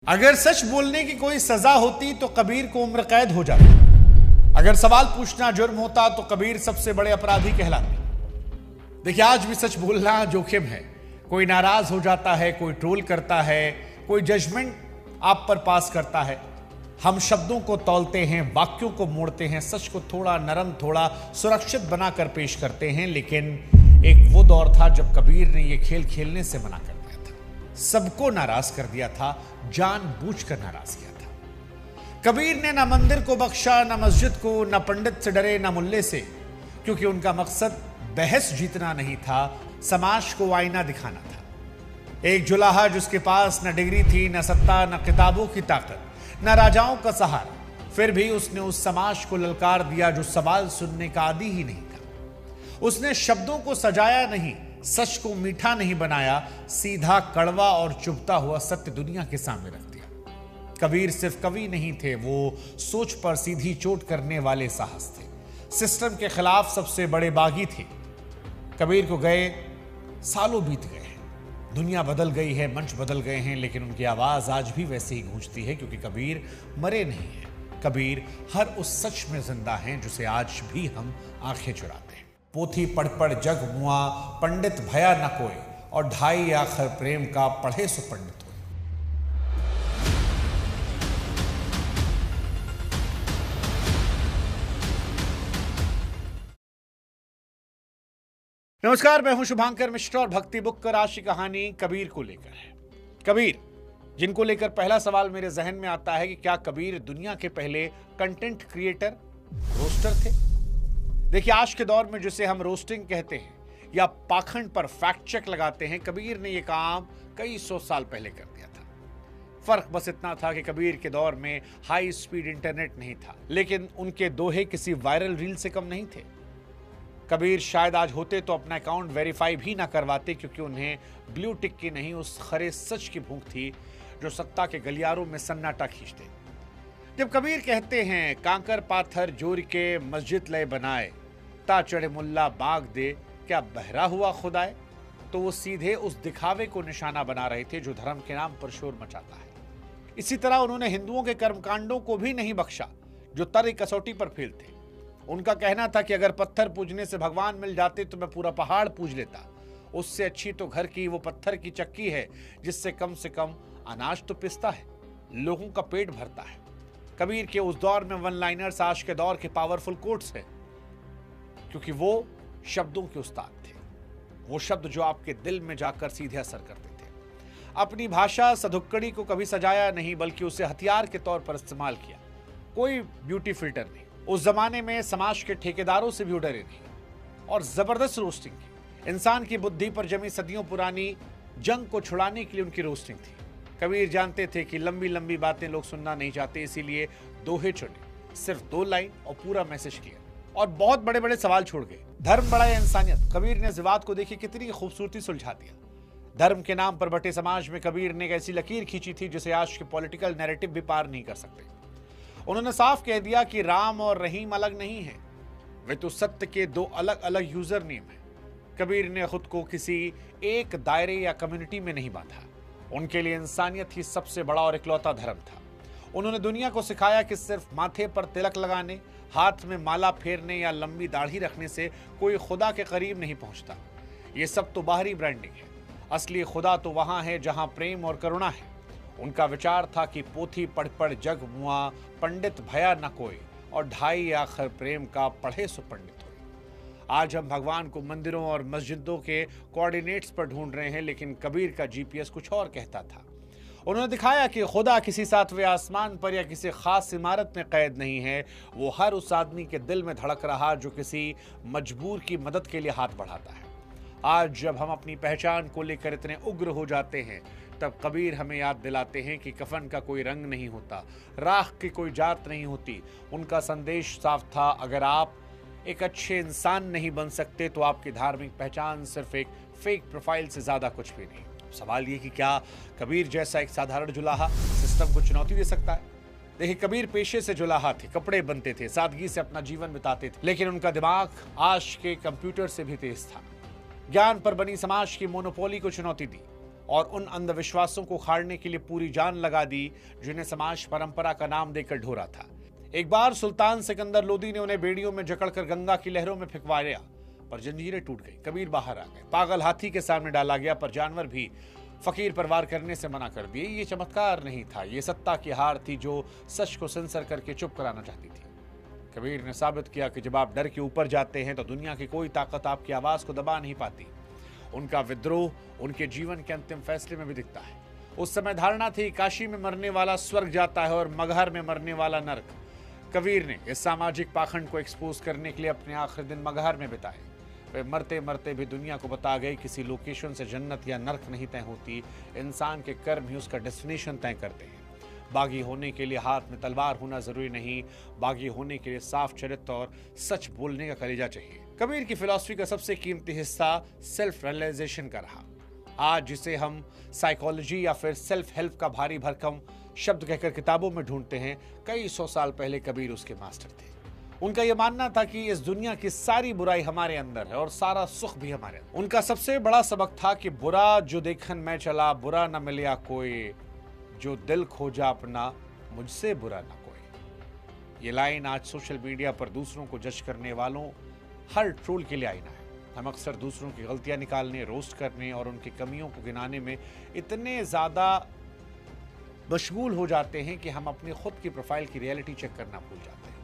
अगर सच बोलने की कोई सजा होती तो कबीर को उम्र कैद हो जाती। अगर सवाल पूछना जुर्म होता तो कबीर सबसे बड़े अपराधी कहलाते। देखिए, आज भी सच बोलना जोखिम है। कोई नाराज हो जाता है, कोई ट्रोल करता है, कोई जजमेंट आप पर पास करता है। हम शब्दों को तौलते हैं, वाक्यों को मोड़ते हैं, सच को थोड़ा नरम, थोड़ा सुरक्षित बनाकर पेश करते हैं। लेकिन एक वो दौर था जब कबीर ने यह खेल खेलने से मना कर दिया था, सबको नाराज कर दिया था, जानबूझकर नाराज किया था। कबीर ने ना मंदिर को बख्शा, ना मस्जिद को, ना पंडित से डरे, ना मुल्ले से, क्योंकि उनका मकसद बहस जीतना नहीं था, समाज को आईना दिखाना था। एक जुलाहा जिसके पास न डिग्री थी, न सत्ता, न किताबों की ताकत, न राजाओं का सहारा, फिर भी उसने उस समाज को ललकार दिया जो सवाल सुनने का आदी ही नहीं था। उसने शब्दों को सजाया नहीं, सच को मीठा नहीं बनाया, सीधा कड़वा और चुभता हुआ सत्य दुनिया के सामने रख दिया। कबीर सिर्फ कवि नहीं थे, वो सोच पर सीधी चोट करने वाले साहस थे। सिस्टम के खिलाफ सबसे बड़े बागी थे। कबीर को गए सालों बीत गए हैं, दुनिया बदल गई है, मंच बदल गए हैं, लेकिन उनकी आवाज आज भी वैसे ही गूंजती है, क्योंकि कबीर मरे नहीं हैं। कबीर हर उस सच में जिंदा हैं जिसे आज भी हम आंखें चुराते हैं। पोथी पढ़ पढ़ जग मुआ, पंडित भया न कोई, और ढाई आखर प्रेम का पढ़े सो पंडित हुए। नमस्कार, मैं हूं शुभांकर मिश्र और भक्ति बुक का आज की कहानी कबीर को लेकर है। कबीर, जिनको लेकर पहला सवाल मेरे जहन में आता है कि क्या कबीर दुनिया के पहले कंटेंट क्रिएटर, रोस्टर थे? देखिए, आज के दौर में जिसे हम रोस्टिंग कहते हैं या पाखंड पर फैक्ट चेक लगाते हैं, कबीर ने यह काम कई सौ साल पहले कर दिया था। फर्क बस इतना था कि कबीर के दौर में हाई स्पीड इंटरनेट नहीं था, लेकिन उनके दोहे किसी वायरल रील से कम नहीं थे। कबीर शायद आज होते तो अपना अकाउंट वेरीफाई भी ना करवाते, क्योंकि उन्हें ब्लू टिक की नहीं, उस खरे सच की भूख थी जो सत्ता के गलियारों में सन्नाटा खींचते। जब कबीर कहते हैं कांकर पाथर जोर के मस्जिद लय बनाए, ता चढ़े मुल्ला बाग दे, क्या बहरा हुआ खुदाए, तो वो सीधे उस दिखावे को निशाना बना रहे थे जो धर्म के नाम पर शोर मचाता है। इसी तरह उन्होंने हिंदुओं के कर्मकांडों को भी नहीं बख्शा जो तर्क कसौटी पर फेल थे। उनका कहना था कि अगर पत्थर पूजने से भगवान मिल जाते तो मैं पूरा पहाड़ पूज लेता, उससे अच्छी तो घर की वो पत्थर की चक्की है जिससे कम से कम अनाज तो पिसता है, लोगों का पेट भरता है। कबीर के उस दौर में वन लाइनर्स आज के दौर के पावरफुल कोट्स हैं, क्योंकि वो शब्दों के उस्ताद थे। वो शब्द जो आपके दिल में जाकर सीधे असर करते थे। अपनी भाषा सधुक्कड़ी को कभी सजाया नहीं, बल्कि उसे हथियार के तौर पर इस्तेमाल किया। कोई ब्यूटी फिल्टर नहीं। उस जमाने में समाज के ठेकेदारों से भी डरे नहीं, और जबरदस्त रोस्टिंग की। इंसान की बुद्धि पर जमी सदियों पुरानी जंग को छुड़ाने के लिए उनकी रोस्टिंग थी। कबीर जानते थे कि लंबी लंबी बातें लोग सुनना नहीं चाहते, इसीलिए दोहे चुने, सिर्फ 2 लाइन और पूरा मैसेज किया, और बहुत बड़े बड़े सवाल छोड़ गए। धर्म बड़ा या इंसानियत, कबीर ने विवाद को देखिए कितनी खूबसूरती सुलझा दिया। धर्म के नाम पर बटे समाज में कबीर ने एक ऐसी लकीर खींची थी जिसे आज के पॉलिटिकल नैरेटिव भी पार नहीं कर सकते। उन्होंने साफ कह दिया कि राम और रहीम अलग नहीं है, वे तो सत्य के 2 अलग अलग यूजर नेम हैं। कबीर ने खुद को किसी एक दायरे या कम्युनिटी में नहीं बांधा। उनके लिए इंसानियत ही सबसे बड़ा और इकलौता धर्म था। उन्होंने दुनिया को सिखाया कि सिर्फ माथे पर तिलक लगाने, हाथ में माला फेरने या लंबी दाढ़ी रखने से कोई खुदा के करीब नहीं पहुंचता। ये सब तो बाहरी ब्रांडिंग है, असली खुदा तो वहां है जहां प्रेम और करुणा है। उनका विचार था कि पोथी पढ़ पढ़ जग मुआ, पंडित भया न कोई, और ढाई आखर प्रेम का पढ़े सो पंडित हुए। आज हम भगवान को मंदिरों और मस्जिदों के कोऑर्डिनेट्स पर ढूंढ रहे हैं, लेकिन कबीर का जीपीएस कुछ और कहता था। उन्होंने दिखाया कि खुदा किसी सातवें आसमान पर या किसी खास इमारत में कैद नहीं है, वो हर उस आदमी के दिल में धड़क रहा जो किसी मजबूर की मदद के लिए हाथ बढ़ाता है। आज जब हम अपनी पहचान को लेकर इतने उग्र हो जाते हैं, तब कबीर हमें याद दिलाते हैं कि कफन का कोई रंग नहीं होता, राख की कोई जात नहीं होती। उनका संदेश साफ था, अगर आप एक अच्छे इंसान नहीं बन सकते तो आपकी धार्मिक पहचान सिर्फ एक फेक प्रोफाइल से ज्यादा कुछ भी नहीं। सवाल ये कि क्या कबीर जैसा एक साधारण जुलाहा सिस्टम को चुनौती दे सकता है? देखिए, कबीर पेशे से जुलाहा थे, कपड़े बनते थे, सादगी से अपना जीवन बिताते थे, लेकिन उनका दिमाग आज के कंप्यूटर से भी तेज था। ज्ञान पर बनी समाज की मोनोपोली को चुनौती दी और उन अंधविश्वासों को उखाड़ने के लिए पूरी जान लगा दी जिन्हें समाज परंपरा का नाम देकर ढोरा था। एक बार सुल्तान सिकंदर लोदी ने उन्हें बेड़ियों में जकड़कर गंगा की लहरों में फेंकवाया, पर जंजीरें टूट गई। कबीर बाहर आ गए। पागल हाथी के सामने डाला गया, पर जानवर भी फकीर पर वार करने से मना कर दिए। ये चमत्कार नहीं था, ये सत्ता की हार थी जो सच को सेंसर करके चुप कराना चाहती थी। कबीर ने साबित किया कि जब आप डर के ऊपर जाते हैं तो दुनिया की कोई ताकत आपकी आवाज को दबा नहीं पाती। उनका विद्रोह उनके जीवन के अंतिम फैसले में भी दिखता है। उस समय धारणा थी काशी में मरने वाला स्वर्ग जाता है और मगहर में मरने वाला नर्क। कबीर ने इस सामाजिक पाखंड को एक्सपोज करने के लिए अपने आखिरी दिन मगहर में बिताए। वे मरते मरते भी दुनिया को बता गए किसी लोकेशन से जन्नत या नर्क नहीं तय होती, इंसान के कर्म ही उसका डेस्टिनेशन तय करते हैं। बागी होने के लिए हाथ में तलवार होना जरूरी नहीं, बागी होने के लिए साफ चरित्र और सच बोलने का कलेजा चाहिए। कबीर की फिलॉसफी का सबसे कीमती हिस्सा सेल्फ रियलाइजेशन का रहा। आज जिसे हम साइकोलॉजी या फिर सेल्फ हेल्प का भारी भरकम शब्द कहकर किताबों में ढूंढते हैं, कई 100 साल पहले कबीर उसके मास्टर थे। उनका यह मानना था कि इस दुनिया की सारी बुराई हमारे अंदर है और सारा सुख भी हमारे अंदर। उनका सबसे बड़ा सबक था कि बुरा जो देखन मैं चला, बुरा न मिलिया कोई, जो दिल खोजा अपना, मुझसे बुरा ना कोई। ये लाइन आज सोशल मीडिया पर दूसरों को जज करने वालों हर ट्रोल के लिए आईना है। हम अक्सर दूसरों की गलतियां निकालने, रोस्ट करने और उनकी कमियों को गिनाने में इतने ज्यादा मशगूल हो जाते हैं कि हम अपनी खुद की प्रोफाइल की रियलिटी चेक करना भूल जाते हैं।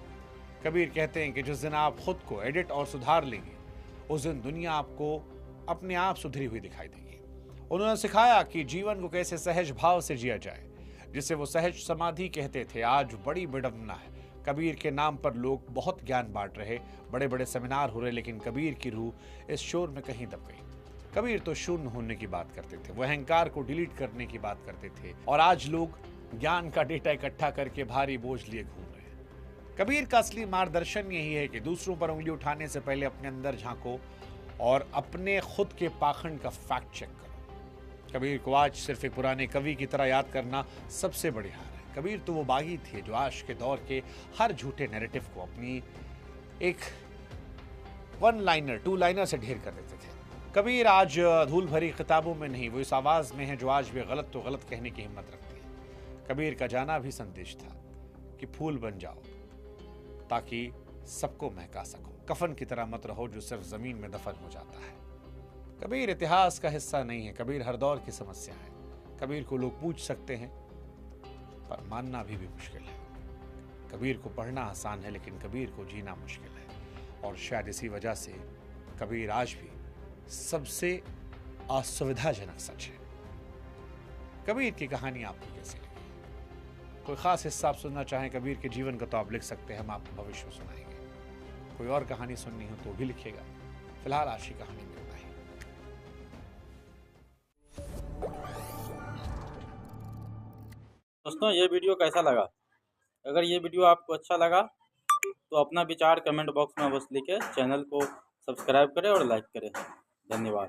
कबीर कहते हैं कि जिस दिन आप खुद को एडिट और सुधार लेंगे, उस दिन दुनिया आपको अपने आप सुधरी हुई दिखाई देगी। उन्होंने सिखाया कि जीवन को कैसे सहज भाव से जिया जाए, जिसे वो सहज समाधि कहते थे। आज बड़ी विडंबना है, कबीर के नाम पर लोग बहुत ज्ञान बांट रहे, बड़े बड़े सेमिनार हो रहे, लेकिन कबीर की रूह इस शोर में कहीं दब गई। कबीर तो शून्य होने की बात करते थे, वो अहंकार को डिलीट करने की बात करते थे, और आज लोग ज्ञान का डेटा इकट्ठा करके भारी बोझ लिए घूम रहे हैं। कबीर का असली मार्गदर्शन यही है कि दूसरों पर उंगली उठाने से पहले अपने अंदर झांको और अपने खुद के पाखंड का फैक्ट चेक करो। कबीर को आज सिर्फ एक पुराने कवि की तरह याद करना सबसे बड़ी हार है। कबीर तो वो बागी थे जो आज के दौर के हर झूठे नैरेटिव को अपनी एक 1 लाइनर 2 लाइनर से ढेर कर देते थे। कबीर आज धूल भरी किताबों में नहीं, वो इस आवाज में है जो आज भी गलत तो गलत कहने की हिम्मत रखती है। कबीर का जाना भी संदेश था कि फूल बन जाओ ताकि सबको महका सको, कफन की तरह मत रहो जो सिर्फ जमीन में दफन हो जाता है। कबीर इतिहास का हिस्सा नहीं है, कबीर हर दौर की समस्या है। कबीर को लोग पूछ सकते हैं पर मानना भी मुश्किल है। कबीर को पढ़ना आसान है, लेकिन कबीर को जीना मुश्किल है। और शायद इसी वजह से कबीर आज भी सबसे असुविधाजनक सच है। कबीर की कहानी आपको कैसी लगी? कोई खास हिस्सा आप सुनना चाहें कबीर के जीवन का तो आप लिख सकते हैं, हम आपको भविष्य में सुनाएंगे। कोई और कहानी सुननी हो तो भी लिखिएगा। फिलहाल आज की कहानी में इतना ही। दोस्तों, ये वीडियो कैसा लगा? अगर ये वीडियो आपको अच्छा लगा तो अपना विचार कमेंट बॉक्स में अवश्य लिखें। चैनल को सब्सक्राइब करें और लाइक करें। धन्यवाद।